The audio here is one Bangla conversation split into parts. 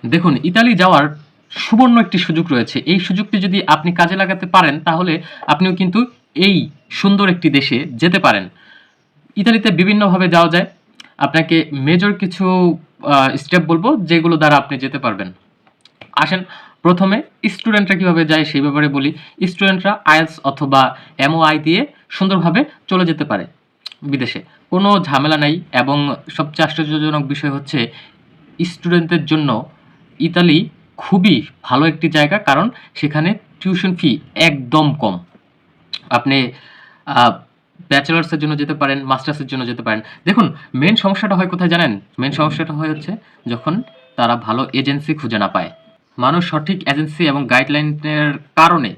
দেখুন, ইতালি যাওয়ার সুবর্ণ একটি সুযোগ রয়েছে। এই সুযোগটি যদি আপনি কাজে লাগাতে পারেন তাহলে আপনিও কিন্তু এই সুন্দর একটি দেশে যেতে পারেন। ইতালিতে বিভিন্নভাবে যাওয়া যায়। আপনাকে মেজর কিছু স্টেপ বলব যেগুলো দ্বারা আপনি যেতে পারবেন। আসেন, প্রথমে স্টুডেন্টরা কিভাবে যায় সেই ব্যাপারে বলি। স্টুডেন্টরা আইএলটিএস অথবা এমওআই দিয়ে সুন্দরভাবে চলে যেতে পারে বিদেশে। কোনো ঝামেলা নাই এবং সবচেয়ে আশ্চর্যজনক বিষয় হচ্ছে স্টুডেন্টদের জন্য ইতালি খুবই ভালো একটি জায়গা, কারণ সেখানে টিউশন ফি একদম কম। আপনি ব্যাচেলার্সের জন্য যেতে পারেন, মাস্টার্সের জন্য যেতে পারেন। দেখুন, মেন সমস্যাটা হয় কোথায় জানেন? মেন সমস্যাটা হয় হচ্ছে যখন তারা ভালো এজেন্সি খুঁজে না পায়। মানুষ সঠিক এজেন্সি এবং গাইডলাইনের কারণে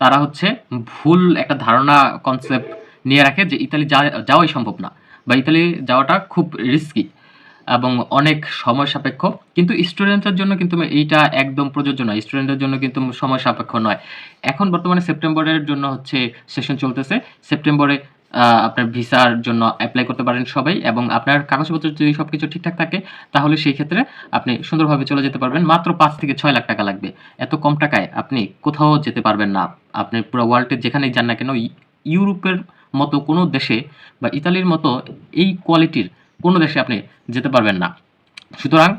তারা হচ্ছে ভুল একটা ধারণা কনসেপ্ট নিয়ে রাখে যে ইতালি যাওয়াই সম্ভব না, বা ইতালি যাওয়াটা খুব রিস্কি এবং অনেক সময় সাপেক্ষ। কিন্তু স্টুডেন্টদের জন্য কিন্তু এইটা একদম প্রযোজ্য নয়। স্টুডেন্টদের জন্য কিন্তু সময় সাপেক্ষ নয়। এখন বর্তমানে সেপ্টেম্বরের জন্য হচ্ছে সেশন চলতেছে। সেপ্টেম্বরে আপনার ভিসার জন্য এপ্লাই করতে পারেন সবাই, এবং আপনার কাগজপত্র যদি সবকিছু ঠিকঠাক থাকে তাহলে সেই ক্ষেত্রে আপনি সুন্দরভাবে চলে যেতে পারবেন। মাত্র ৫ থেকে ৬ লাখ টাকা লাগবে। এত কম টাকায় আপনি কোথাও যেতে পারবেন না। আপনি পুরো ওয়ার্ল্ডের যেখানেই যান না কেন, ইউরোপের মতো কোনো দেশে বা ইতালির মতো এই কোয়ালিটির কোনো দেশে আপনি যেতে পারবেন না। সুতরাং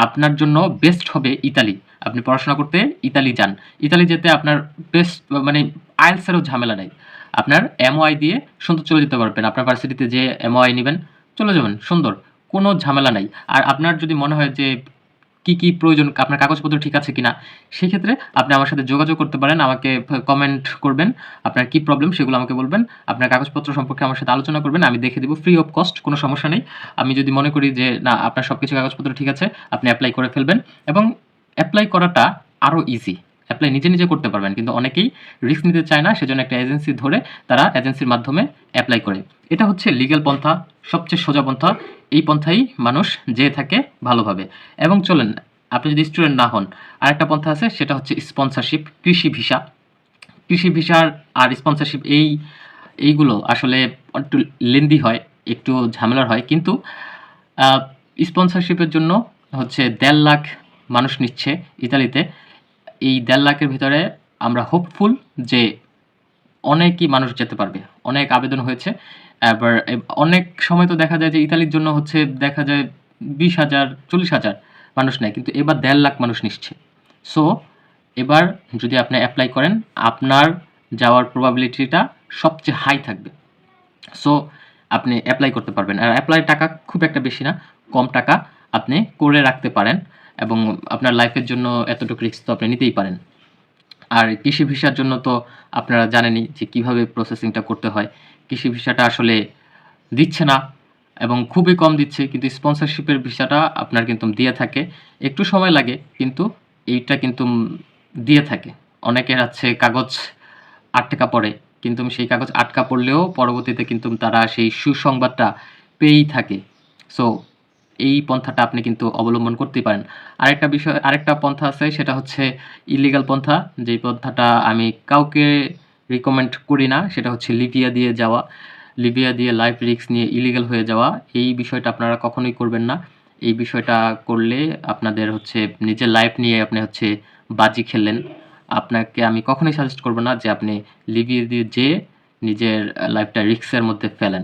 আপনার জন্য বেস্ট হবে ইতালি। আপনি পড়াশোনা করতে ইতালি যান। ইতালি যেতে আপনার বেস্ট মানে আইএলটিএস-এরও ঝামেলা নাই। আপনার এমওআই দিয়ে সুন্দর চলে যেতে পারবেন। আপনার ভার্সিটিতে যে এমওআই নিবেন, চলে যাবেন সুন্দর। কোনো ঝামেলা নাই। আর আপনার যদি মনে হয় যে কি প্রয়োজন, আপনার কাগজপত্র ঠিক আছে কিনা, সেক্ষেত্রে আপনি আমার সাথে যোগাযোগ করতে পারেন। আমাকে কমেন্ট করবেন। আপনার কি প্রবলেম সেগুলো আমাকে বলবেন। আপনার কাগজপত্র সম্পর্কে আমার সাথে আলোচনা করবেন। আমি দেখে দিব ফ্রি অফ কস্ট, কোনো সমস্যা নেই। আমি যদি মনে করি যে না, আপনার সবকিছু কাগজপত্র ঠিক আছে, আপনি এপ্লাই করে ফেলবেন। এবং এপ্লাই করাটা আরও ইজি। এপ্লাই নিজে করতে পারবেন। কিন্তু অনেকেই রিস্ক নিতে চায় না, সেজন্য একটা এজেন্সি ধরে তারা এজেন্সির মাধ্যমে এপ্লাই করে। এটা হচ্ছে লিগ্যাল পন্থা, সবচেয়ে সোজা পন্থা। এই পন্থাই মানুষ যেয়ে থাকে ভালোভাবে। এবং চলেন, আপনি যদি স্টুডেন্ট না হন, আরেকটা পন্থা আছে, সেটা হচ্ছে স্পন্সরশিপ, কৃষি ভিসা। কৃষি ভিসার আর স্পন্সরশিপ এইগুলো আসলে একটু লেন্দি হয়, একটু ঝামেলার হয়। কিন্তু স্পন্সরশিপের জন্য হচ্ছে ১.৫ লাখ মানুষ নিচ্ছে ইতালিতে। এই ১.৫ লাখের ভিতরে আমরা হোপফুল যে অনেকই মানুষ যেতে পারবে। অনেক আবেদন হয়েছে। এবার অনেক সময় তো দেখা যায় যে ইতালির জন্য হচ্ছে দেখা যায় ২০,০০০, ৪০,০০০ মানুষ নেয়। কিন্তু এবার ১.৫ লাখ মানুষ নিচ্ছে। সো এবার যদি আপনি এপ্লাই করেন, আপনার যাওয়ার প্রবাবিলিটিটা সবচেয়ে হাই থাকবে। সো আপনি এপ্লাই করতে পারবেন। আর এপ্লাই টাকা খুব একটা বেশি না, কম টাকা আপনি করে রাখতে পারেন, এবং আপনার লাইফের জন্য এতটুকু রিস্ক তো আপনি নিতেই পারেন। আর কৃষি ভিসার জন্য তো আপনারা জানেনই যে কিভাবে প্রসেসিংটা করতে হয়। কৃষি ভিসাটা আসলে দিচ্ছে না, এবং খুবই কম দিচ্ছে। কিন্তু স্পন্সরশিপের ভিসাটা আপনার কিন্তু দিয়ে থাকে। একটু সময় লাগে, কিন্তু এইটা কিন্তু দিয়ে থাকে। অনেকের আছে কাগজ আটকা পড়ে, কিন্তু সেই কাগজ আটকা পড়লেও পরবর্তীতে কিন্তু তারা সেই সুসংবাদটা পেয়েই থাকে। সো এই পন্থাটা আপনি কিন্তু অবলম্বন করতেই পারেন। আরেকটা পন্থা আছে, সেটা হচ্ছে ইলিগাল পন্থা। যেই পন্থাটা আমি কাউকে রিকমেন্ড করি না, সেটা হচ্ছে লিবিয়া দিয়ে যাওয়া। লিবিয়া দিয়ে লাইফ রিস্ক নিয়ে ইলিগাল হয়ে যাওয়া। এই বিষয়টা আপনারা কখনোই করবেন না। এই বিষয়টা করলে আপনাদের হচ্ছে নিজের লাইফ নিয়ে আপনি হচ্ছে বাজি খেললেন। আপনাকে আমি কখনোই সাজেস্ট করব না যে আপনি লিবিয়া দিয়ে যেয়ে নিজের লাইফটা রিস্কের মধ্যে ফেলেন।